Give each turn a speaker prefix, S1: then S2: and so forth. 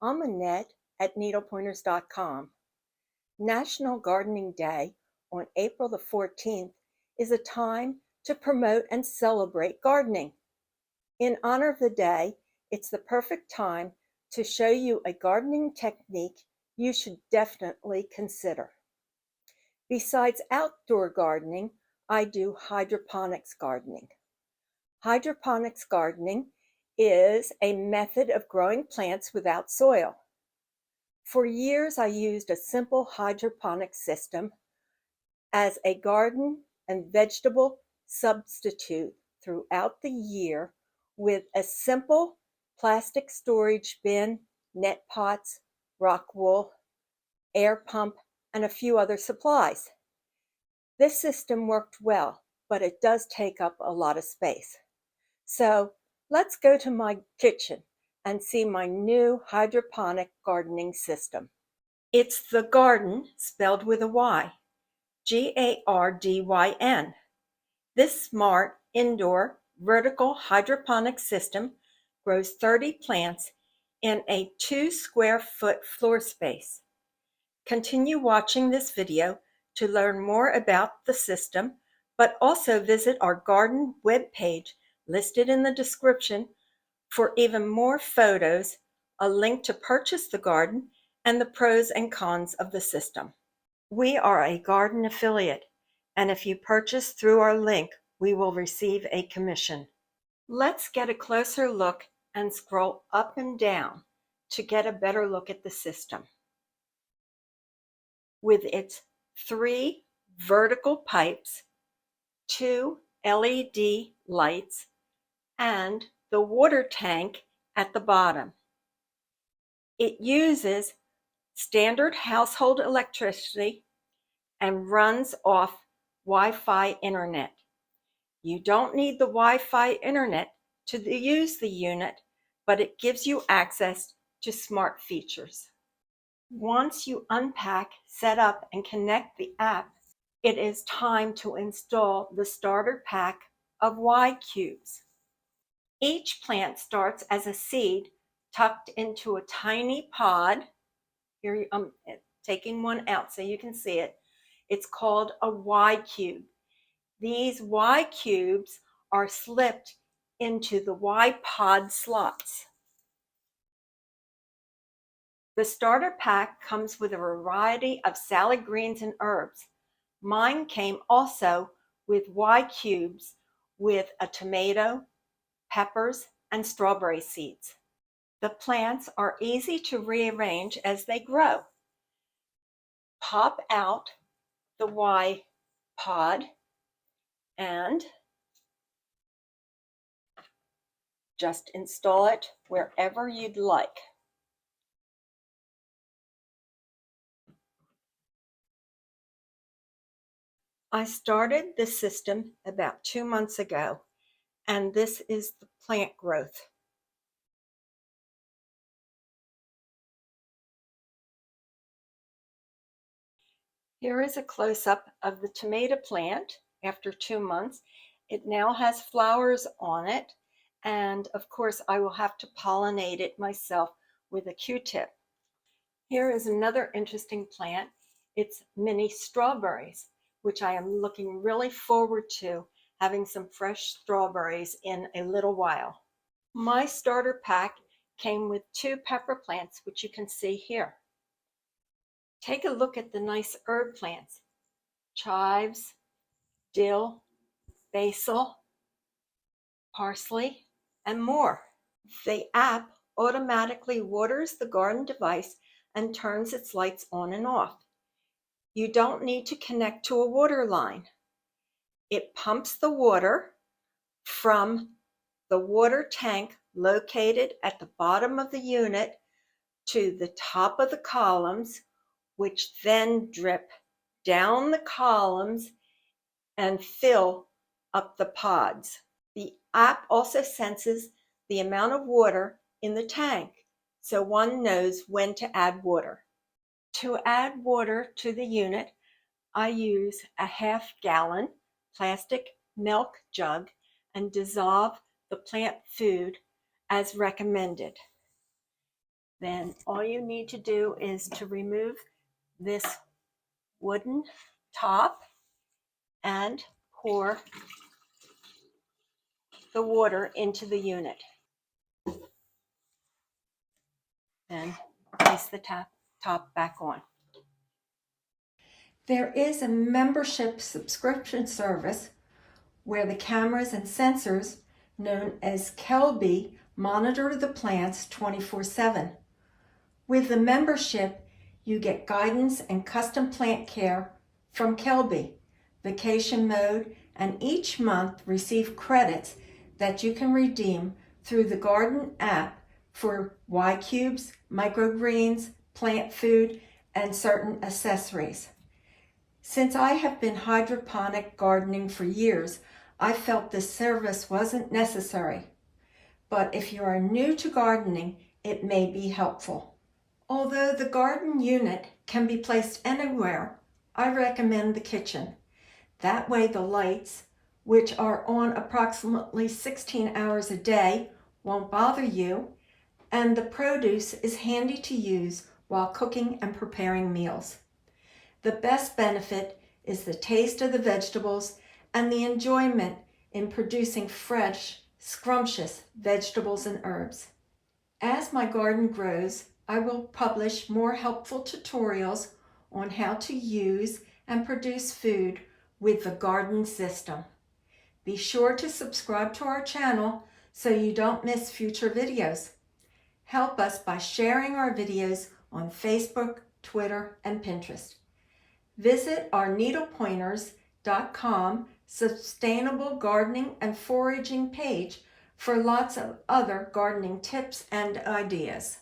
S1: I'm Annette at needlepointers.com. National Gardening Day on April the 14th is a time to promote and celebrate gardening. In honor of the day, it's the perfect time to show you a gardening technique you should definitely consider. Besides outdoor gardening, I do hydroponics gardening. Hydroponics gardening is a method of growing plants without soil. For years, I used a simple hydroponic system as a garden and vegetable substitute throughout the year with a simple plastic storage bin, net pots, rock wool, air pump, and a few other supplies. This system worked well, but it does take up a lot of space. So let's go to my kitchen and see my new hydroponic gardening system. It's the Gardyn, spelled with a Y, Gardyn. This smart indoor vertical hydroponic system grows 30 plants in a 2 square foot floor space. Continue watching this video to learn more about the system, but also visit our garden webpage listed in the description for even more photos, a link to purchase the garden, and the pros and cons of the system. We are a garden affiliate, and if you purchase through our link, we will receive a commission. Let's get a closer look and scroll up and down to get a better look at the system. With its 3 vertical pipes, 2 LED lights, and the water tank at the bottom. It uses standard household electricity and runs off Wi-Fi internet. You don't need the Wi-Fi internet to use the unit, but it gives you access to smart features. Once you unpack, set up, and connect the app, it is time to install the starter pack of Y cubes. Each plant starts as a seed tucked into a tiny pod. Here I'm taking one out so you can see it. It's called a Y cube. These Y cubes are slipped into the Y pod slots. The starter pack comes with a variety of salad greens and herbs. Mine came also with Y cubes with a tomato, peppers, and strawberry seeds. The plants are easy to rearrange as they grow. Pop out the Y pod and just install it wherever you'd like. I started this system about 2 months ago, and this is the plant growth. Here is a close-up of the tomato plant after 2 months. It now has flowers on it, and of course I will have to pollinate it myself with a Q-tip. Here is another interesting plant. It's mini strawberries, which I am looking really forward to having some fresh strawberries in a little while. My starter pack came with 2 pepper plants, which you can see here. Take a look at the nice herb plants: chives, dill, basil, parsley, and more. The app automatically waters the garden device and turns its lights on and off. You don't need to connect to a water line. It pumps the water from the water tank located at the bottom of the unit to the top of the columns, which then drip down the columns and fill up the pods. The app also senses the amount of water in the tank, so one knows when to add water. To add water to the unit, I use a half-gallon plastic milk jug and dissolve the plant food as recommended. Then all you need to do is to remove this wooden top and pour the water into the unit. Then place the top back on. There is a membership subscription service where the cameras and sensors known as Kelby monitor the plants 24/7. With the membership, you get guidance and custom plant care from Kelby, vacation mode, and each month receive credits that you can redeem through the Gardyn app for Y-cubes, microgreens, plant food, and certain accessories. Since I have been hydroponic gardening for years, I felt this service wasn't necessary. But if you are new to gardening, it may be helpful. Although the garden unit can be placed anywhere, I recommend the kitchen. That way the lights, which are on approximately 16 hours a day, won't bother you, and the produce is handy to use while cooking and preparing meals. The best benefit is the taste of the vegetables and the enjoyment in producing fresh, scrumptious vegetables and herbs. As my garden grows, I will publish more helpful tutorials on how to use and produce food with the Gardyn system. Be sure to subscribe to our channel so you don't miss future videos. Help us by sharing our videos on Facebook, Twitter, and Pinterest. Visit our needlepointers.com sustainable gardening and foraging page for lots of other gardening tips and ideas.